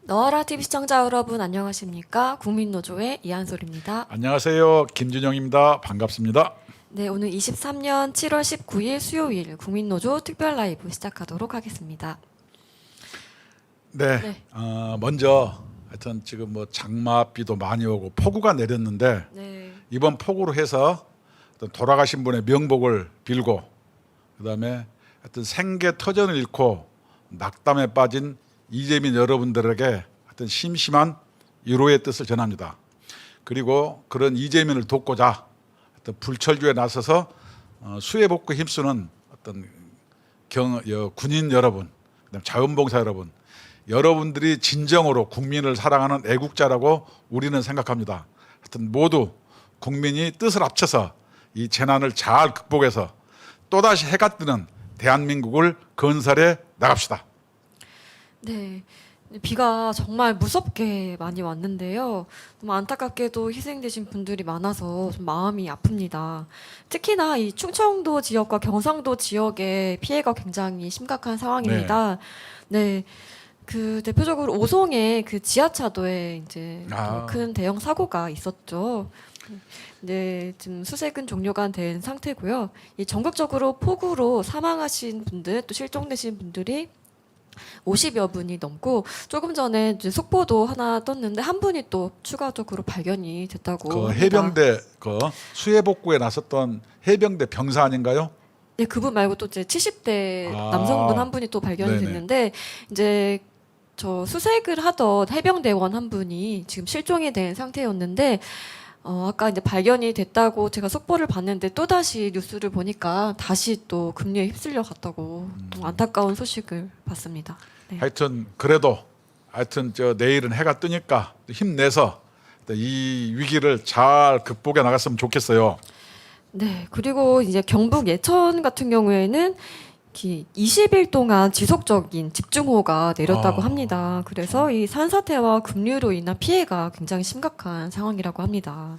너와라 TV 시청자 여러분 안녕하십니까? 국민노조의 이한솔입니다. 안녕하세요. 김준영입니다. 반갑습니다. 네, 오늘 23년 7월 19일 수요일 국민노조 특별 라이브 시작하도록 하겠습니다. 네, 먼저 하여튼 지금 뭐 장맛비도 많이 오고 폭우가 내렸는데 네, 이번 폭우로 해서 어떤 돌아가신 분의 명복을 빌고 그다음에 하여튼 생계 터전을 잃고 낙담에 빠진 이재민 여러분들에게 하여튼 심심한 위로의 뜻을 전합니다. 그리고 그런 이재민을 돕고자 하여튼 불철주에 나서서 수해복구 힘쓰는 어떤 군인 여러분, 그다음 자원봉사 여러분, 여러분들이 진정으로 국민을 사랑하는 애국자라고 우리는 생각합니다. 하여튼 모두 국민이 뜻을 합쳐서 이 재난을 잘 극복해서 또다시 해가 뜨는 대한민국을 건설해 나갑시다. 네. 비가 정말 무섭게 많이 왔는데요. 좀 안타깝게도 희생되신 분들이 많아서 좀 마음이 아픕니다. 특히나 이 충청도 지역과 경상도 지역의 피해가 굉장히 심각한 상황입니다. 네. 그 대표적으로 오송의 그 지하차도에 이제 큰 대형 사고가 있었죠. 네, 지금 수색은 종료가 된 상태고요. 이 전국적으로 폭우로 사망하신 분들 또 실종되신 분들이 50여 분이 넘고 조금 전에 이제 속보도 하나 떴는데 한 분이 또 추가적으로 발견이 됐다고 그 합니다. 해병대 그 수해복구에 나섰던 해병대 병사 아닌가요? 네, 그분 말고 또 이제 70대 남성분 한 분이 또 발견이 네네. 됐는데 이제 저 수색을 하던 해병대원 한 분이 지금 실종이 된 상태였는데 아까 이제 발견이 됐다고 제가 속보를 봤는데 또 다시 뉴스를 보니까 다시 또 급류에 휩쓸려 갔다고 안타까운 소식을 봤습니다. 네. 하여튼 그래도 하여튼 내일은 해가 뜨니까 힘내서 이 위기를 잘 극복해 나갔으면 좋겠어요. 네, 그리고 이제 경북 예천 같은 경우에는 20일 동안 지속적인 집중호우가 내렸다고 합니다. 그래서 이 산사태와 급류로 인한 피해가 굉장히 심각한 상황이라고 합니다.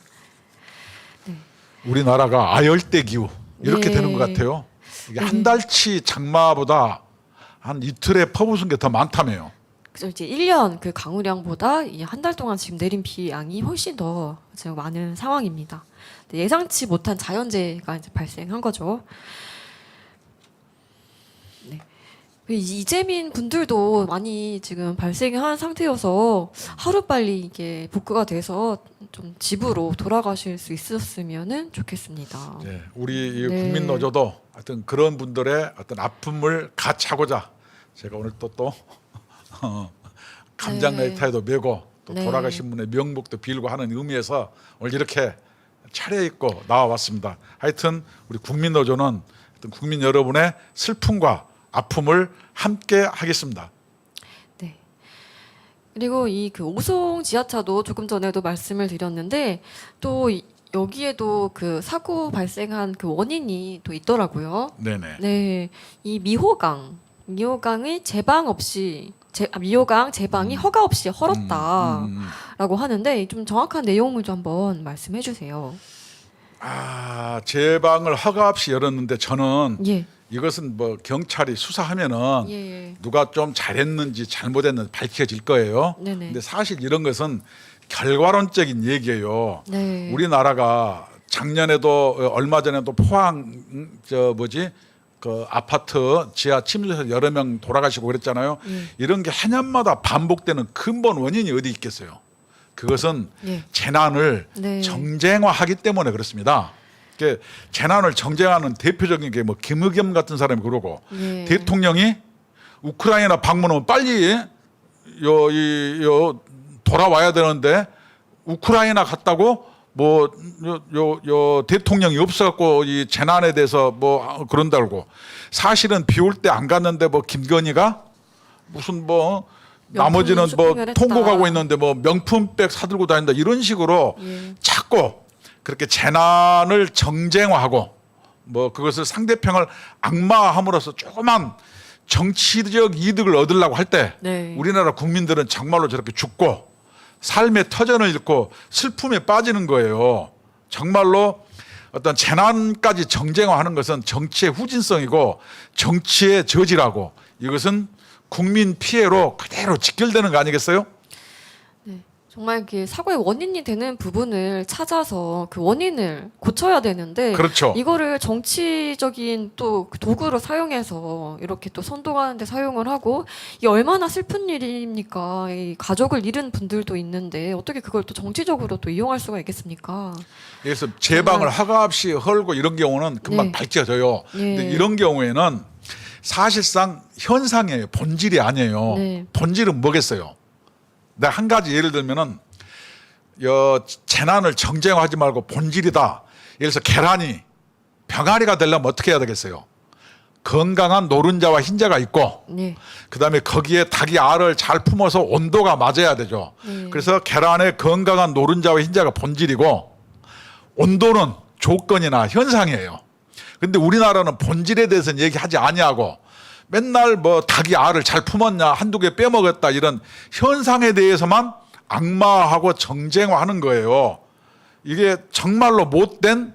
네. 우리나라가 아열대 기후 이렇게 네. 되는 것 같아요. 이게 한 달치 장마보다 한 이틀에 퍼부은 게 더 많다며요. 그래서 이제 1년 그 강우량보다 한 달 동안 지금 내린 비 양이 훨씬 더 지금 많은 상황입니다. 예상치 못한 자연재해가 이제 발생한 거죠. 네. 이재민 분들도 많이 지금 발생한 상태여서 하루빨리 이게 복구가 돼서 좀 집으로 돌아가실 수 있었으면 좋겠습니다. 네, 우리 이 네. 국민노조도 하여튼 그런 분들의 어떤 아픔을 같이 하고자 제가 오늘 또 감장 네. 넥타이도 메고 또 네. 돌아가신 분의 명복도 빌고 하는 의미에서 오늘 이렇게 차려입고 나와왔습니다. 하여튼 우리 국민노조는 하여튼 국민 여러분의 슬픔과 아픔을 함께 하겠습니다. 네. 그리고 이 그 오송 지하차도 조금 전에도 말씀을 드렸는데 또 여기에도 그 사고 발생한 그 원인이 또 있더라고요. 네네. 네. 이 미호강의 제방 없이 미호강 제방이 허가 없이 헐었다라고 하는데 좀 정확한 내용을 좀 한번 말씀해 주세요. 제방을 허가 없이 열었는데 저는 예. 이것은 뭐 경찰이 수사하면은 예. 누가 좀 잘했는지 잘못했는지 밝혀질 거예요. 네네. 근데 사실 이런 것은 결과론적인 얘기예요. 네. 우리나라가 작년에도 얼마 전에도 포항 그 아파트 지하 침수해서 여러 명 돌아가시고 그랬잖아요. 이런 게 해년마다 반복되는 근본 원인이 어디 있겠어요? 그것은 예. 재난을 네. 정쟁화하기 때문에 그렇습니다. 재난을 정쟁하는 대표적인 게 뭐 김의겸 같은 사람이 그러고 예. 대통령이 우크라이나 방문하면 빨리 돌아와야 되는데 우크라이나 갔다고 대통령이 없어갖고 이 재난에 대해서 뭐 그런다고 사실은 비 올 때 안 갔는데 뭐 김건희가 무슨 나머지는 쇼핑을 했다. 통곡하고 있는데 명품백 사들고 다닌다 이런 식으로 자꾸 그렇게 재난을 정쟁화하고 그것을 상대편을 악마함으로써 조그만 정치적 이득을 얻으려고 할 때 네. 우리나라 국민들은 정말로 저렇게 죽고 삶의 터전을 잃고 슬픔에 빠지는 거예요. 정말로 어떤 재난까지 정쟁화하는 것은 정치의 후진성이고 정치의 저지라고 이것은 국민 피해로 그대로 직결되는 거 아니겠어요? 네. 정말 그 사고의 원인이 되는 부분을 찾아서 그 원인을 고쳐야 되는데 그렇죠. 이거를 정치적인 또그 도구로 사용해서 이렇게 또 선동하는데 사용을 하고 이 얼마나 슬픈 일입니까? 이 가족을 잃은 분들도 있는데 어떻게 그걸 또 정치적으로 또 이용할 수가 있겠습니까? 그래서 제방을 허가 없이 헐고 이런 경우는 금방 네. 밝혀져요. 예. 근데 이런 경우에는 사실상 현상이에요. 본질이 아니에요. 네. 본질은 뭐겠어요? 내가 한 가지 예를 들면은 재난을 정쟁화하지 말고 본질이다. 예를 들어서 계란이 병아리가 되려면 어떻게 해야 되겠어요? 건강한 노른자와 흰자가 있고 네. 그다음에 거기에 닭이 알을 잘 품어서 온도가 맞아야 되죠. 네. 그래서 계란의 건강한 노른자와 흰자가 본질이고 온도는 조건이나 현상이에요. 근데 우리나라는 본질에 대해서는 얘기하지 아니하고 맨날 뭐 닭이 알을 잘 품었냐 한두 개 빼먹었다 이런 현상에 대해서만 악마하고 정쟁화하는 거예요. 이게 정말로 못된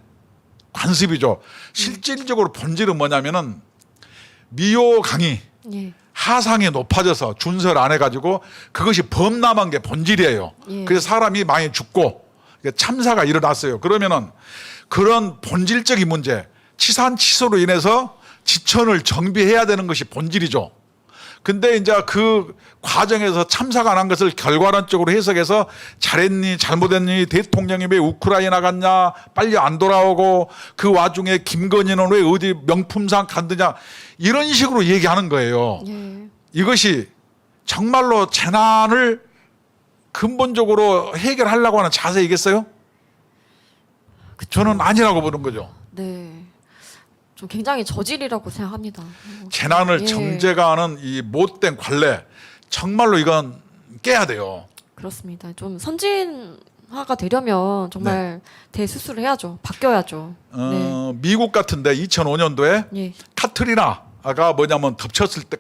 관습이죠. 실질적으로 본질은 뭐냐면은 미호강이 예. 하상이 높아져서 준설 안 해가지고 그것이 범람한 게 본질이에요. 예. 그래서 사람이 많이 죽고 참사가 일어났어요. 그러면은 그런 본질적인 문제, 치산 치소로 인해서 지천을 정비해야 되는 것이 본질이죠. 근데 이제 그 과정에서 참사가 난 것을 결과론적으로 해석해서 잘했니 잘못했니 대통령이 왜 우크라이나 갔냐 빨리 안 돌아오고 그 와중에 김건희는 왜 어디 명품상 간드냐 이런 식으로 얘기하는 거예요. 예. 이것이 정말로 재난을 근본적으로 해결하려고 하는 자세이겠어요? 저는 아니라고 보는 거죠. 네. 좀 굉장히 저질이라고 생각합니다. 재난을 예. 정제가하는 이 못된 관례 정말로 이건 깨야 돼요. 그렇습니다. 좀 선진화가 되려면 정말 네. 대수술을 해야죠. 바뀌어야죠. 네. 미국 같은데 2005년도에 예. 카트리나가 뭐냐면 덮쳤을 때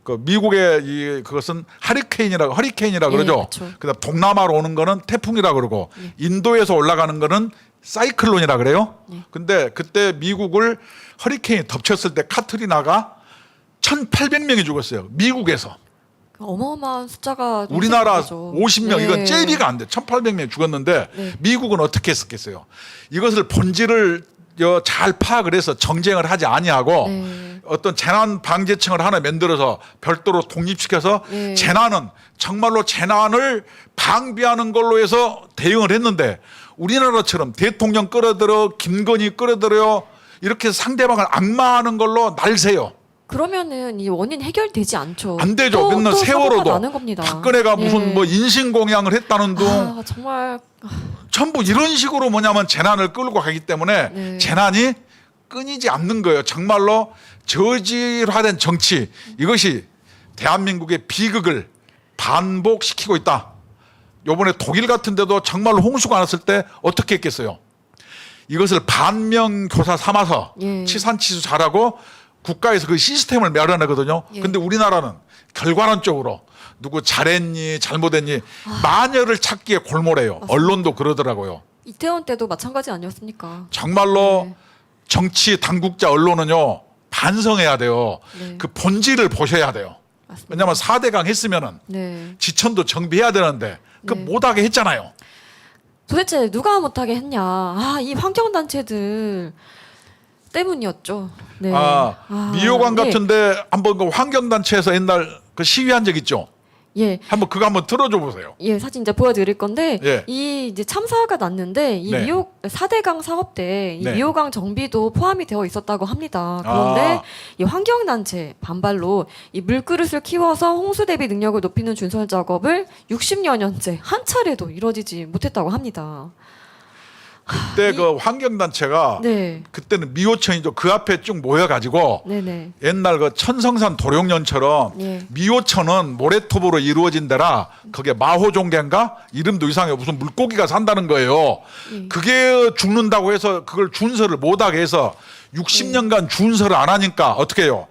그 미국의 그것은 허리케인이라 예, 그러죠. 그렇죠. 그다음 동남아로 오는 거는 태풍이라 그러고 예. 인도에서 올라가는 거는 사이클론이라 그래요. 예. 근데 그때 미국을 허리케인이 덮쳤을 때 카트리나가 1,800명이 죽었어요. 미국에서. 어마어마한 숫자가 우리나라 생긴 거죠. 50명 네. 이건 제비가 안 돼. 1,800명이 죽었는데 네. 미국은 어떻게 했었겠어요? 이것을 본질을 잘 파악을 해서 정쟁을 하지 아니하고 네. 어떤 재난 방재청을 하나 만들어서 별도로 독립시켜서 네. 재난은 정말로 재난을 방비하는 걸로 해서 대응을 했는데 우리나라처럼 대통령 끌어들여 김건희 끌어들여 이렇게 상대방을 악마하는 걸로 날세요. 그러면은 이 원인 해결되지 않죠. 안 되죠. 또, 맨날 또 세월호도 사고가 나는 겁니다. 박근혜가 무슨 예. 뭐 인신공양을 했다는 둥 아, 정말 전부 이런 식으로 뭐냐면 재난을 끌고 가기 때문에 네. 재난이 끊이지 않는 거예요. 정말로 저질화된 정치 이것이 대한민국의 비극을 반복시키고 있다. 요번에 독일 같은 데도 정말로 홍수가 났을 때 어떻게 했겠어요? 이것을 반면교사 삼아서 예. 치산치수 잘하고 국가에서 그 시스템을 마련하거든요. 예. 근데 우리나라는 결과론적으로 누구 잘했니 잘못했니 마녀를 찾기에 골몰해요. 맞습니다. 언론도 그러더라고요. 이태원 때도 마찬가지 아니었습니까? 정말로 네. 정치 당국자 언론은요 반성해야 돼요. 네. 그 본질을 보셔야 돼요. 맞습니다. 왜냐하면 4대강 했으면은 네. 지천도 정비해야 되는데 그 네. 못하게 했잖아요. 도대체 누가 못하게 했냐? 아, 이 환경단체들 때문이었죠. 네. 미호강 예. 같은데 한번 그 환경단체에서 옛날 그 시위한 적 있죠. 예. 한번 그거 한번 들어줘 보세요. 예, 사진 이제 보여드릴 건데 예. 이 이제 참사가 났는데 이 네. 4대강 사업 때 이 네. 미호강 정비도 포함이 되어 있었다고 합니다. 그런데 이 환경단체 반발로 이 물그릇을 키워서 홍수 대비 능력을 높이는 준설 작업을 60여 년째 한 차례도 이루어지지 못했다고 합니다. 그때 그 환경단체가 네, 그때는 미호천이죠. 그 앞에 쭉 모여가지고 네네, 옛날 그 천성산 도룡년처럼 예. 미호천은 모래톱으로 이루어진 데라 그게 마호종개인가 이름도 이상해요. 무슨 물고기가 산다는 거예요. 예. 그게 죽는다고 해서 그걸 준설을 못하게 해서 60년간 준설을 안 하니까 어떻게 해요?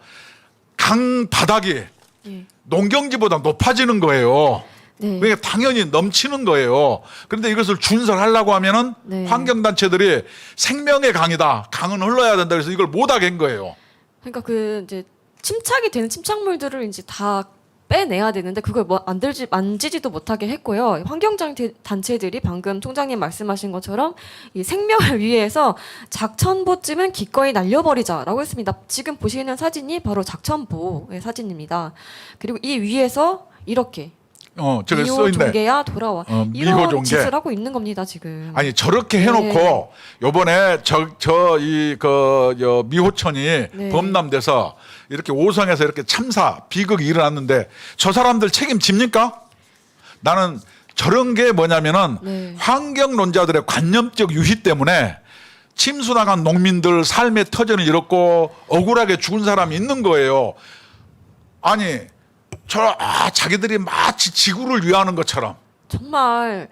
강 바닥이 예. 농경지보다 높아지는 거예요. 네. 그러니까 당연히 넘치는 거예요. 그런데 이것을 준설하려고 하면은 네. 환경단체들이 생명의 강이다. 강은 흘러야 된다. 그래서 이걸 못하게 한 거예요. 그러니까 그 이제 침착이 되는 침착물들을 이제 다 빼내야 되는데 그걸 뭐 만지지도 못하게 했고요. 환경장 단체들이 방금 총장님 말씀하신 것처럼 이 생명을 위해서 작천보쯤은 기꺼이 날려버리자라고 했습니다. 지금 보시는 사진이 바로 작천보의 사진입니다. 그리고 이 위에서 이렇게 저기 써 미호 있네. 종계야 돌아와 미호 이런 종계. 짓을 하고 있는 겁니다 지금. 아니 저렇게 해놓고 네. 요번에 미호천이 네. 범람돼서 이렇게 오성에서 이렇게 참사 비극이 일어났는데 저 사람들 책임집니까? 나는 저런 게 뭐냐면은 네. 환경론자들의 관념적 유희 때문에 침수나간 농민들 삶의 터전을 잃었고 억울하게 죽은 사람이 있는 거예요. 아니 자기들이 마치 지구를 위하는 것처럼. 정말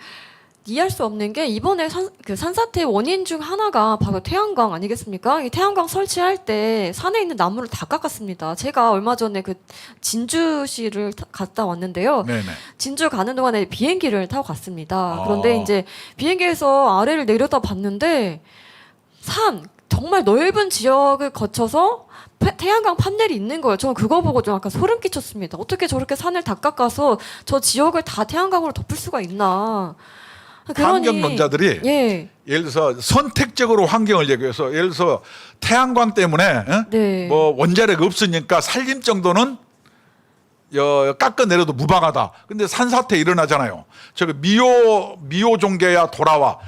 이해할 수 없는 게 이번에 산사태의 원인 중 하나가 바로 태양광 아니겠습니까? 이 태양광 설치할 때 산에 있는 나무를 다 깎았습니다. 제가 얼마 전에 그 진주시를 갔다 왔는데요. 네네. 진주 가는 동안에 비행기를 타고 갔습니다. 그런데 이제 비행기에서 아래를 내려다 봤는데 정말 넓은 지역을 거쳐서 태양광 판넬이 있는 거예요. 저는 그거 보고 좀 약간 소름 끼쳤습니다. 어떻게 저렇게 산을 다 깎아서 저 지역을 다 태양광으로 덮을 수가 있나. 환경론자들이 예. 예를 들어서 선택적으로 환경을 얘기해서 예를 들어서 태양광 때문에 네. 뭐 원자력이 없으니까 살림 정도는 깎아내려도 무방하다. 근데 산사태 일어나잖아요. 저기 미호 종계야 돌아와.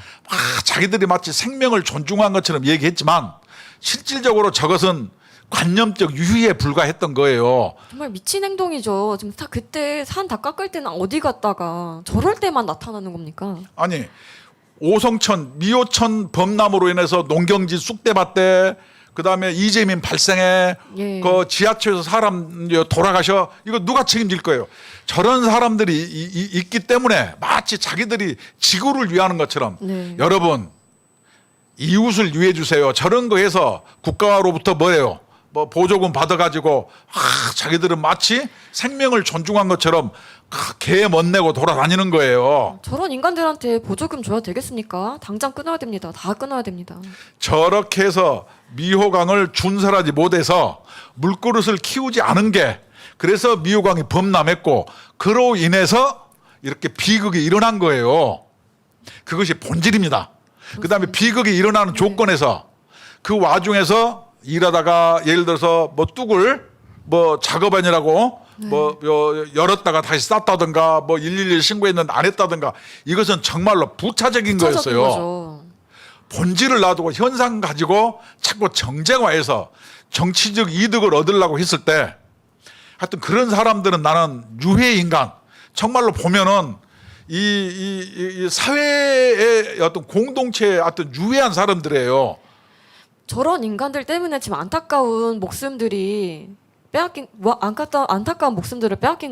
자기들이 마치 생명을 존중한 것처럼 얘기했지만 실질적으로 저것은 관념적 유희에 불과했던 거예요. 정말 미친 행동이죠. 지금 그때 산 다 깎을 때는 어디 갔다가 저럴 때만 나타나는 겁니까? 아니 오성천 미호천 범람으로 인해서 농경지 쑥대밭대 그다음에 이재민 발생해 예. 그 지하철에서 사람 돌아가셔 이거 누가 책임질 거예요. 저런 사람들이 있기 때문에 마치 자기들이 지구를 위하는 것처럼 네. 여러분 이웃을 위해 주세요. 저런 거 해서 국가로부터 뭐예요? 뭐 보조금 받아가지고 자기들은 마치 생명을 존중한 것처럼 개 멋내고 돌아다니는 거예요. 저런 인간들한테 보조금 줘야 되겠습니까? 당장 끊어야 됩니다. 다 끊어야 됩니다. 저렇게 해서 미호강을 준설하지 못해서 물그릇을 키우지 않은 게 그래서 미호강이 범람했고 그로 인해서 이렇게 비극이 일어난 거예요. 그것이 본질입니다. 그 다음에 비극이 일어나는 조건에서 그 와중에서 일하다가 예를 들어서 뭐 뚝을 뭐 작업하느라고 뭐 열었다가 다시 쌌다든가 뭐 111 신고했는데 안 했다든가 이것은 정말로 부차적인 부차적인 거였어요. 거죠. 본질을 놔두고 현상 가지고 자꾸 정쟁화해서 정치적 이득을 얻으려고 했을 때 하여튼 그런 사람들은 나는 유해 인간 정말로 보면은 이 사회의 어떤 공동체의 어떤 유해한 사람들이에요. 저런 인간들 때문에 지금 안타까운 목숨들을 빼앗긴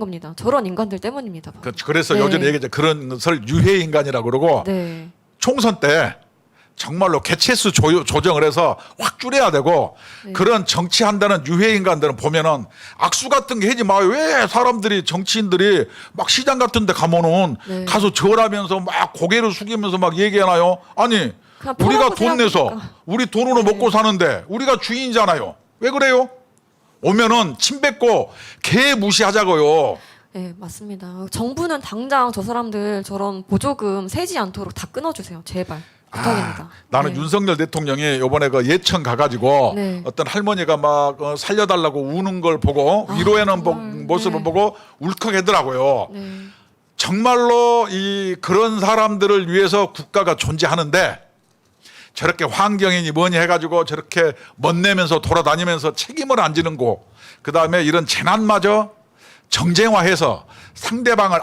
겁니다. 저런 인간들 때문입니다. 바로. 그래서 네. 요즘 얘기하죠. 그런 것을 유해 인간이라고 그러고 네. 총선 때 정말로 개체수 조정을 해서 확 줄여야 되고 네. 그런 정치한다는 유해 인간들은 보면은 악수 같은 게 하지 마요. 왜 사람들이 정치인들이 막 시장 같은 데 가면은 네. 가서 절하면서 막 고개를 숙이면서 막 얘기하나요? 아니 그냥 우리가 편하고 돈 내서 생각하니까. 우리 돈으로 네. 먹고 사는데 우리가 주인이잖아요. 왜 그래요? 오면은 침 뱉고 개 무시하자고요. 네, 맞습니다. 정부는 당장 저 사람들 저런 보조금 세지 않도록 다 끊어주세요. 제발. 부탁입니다. 나는 네. 윤석열 대통령이 이번에 그 예천 가가지고 네. 어떤 할머니가 막 살려달라고 우는 걸 보고 위로하는 정말, 모습을 네. 보고 울컥하더라고요. 네. 정말로 그런 사람들을 위해서 국가가 존재하는데 저렇게 환경이니 뭐니 해가지고 저렇게 멋내면서 돌아다니면서 책임을 안 지는 거, 그 다음에 이런 재난마저 정쟁화해서 상대방을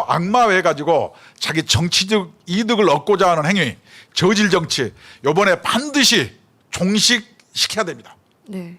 악마화해가지고 자기 정치적 이득을 얻고자 하는 행위, 저질 정치, 이번에 반드시 종식시켜야 됩니다. 네.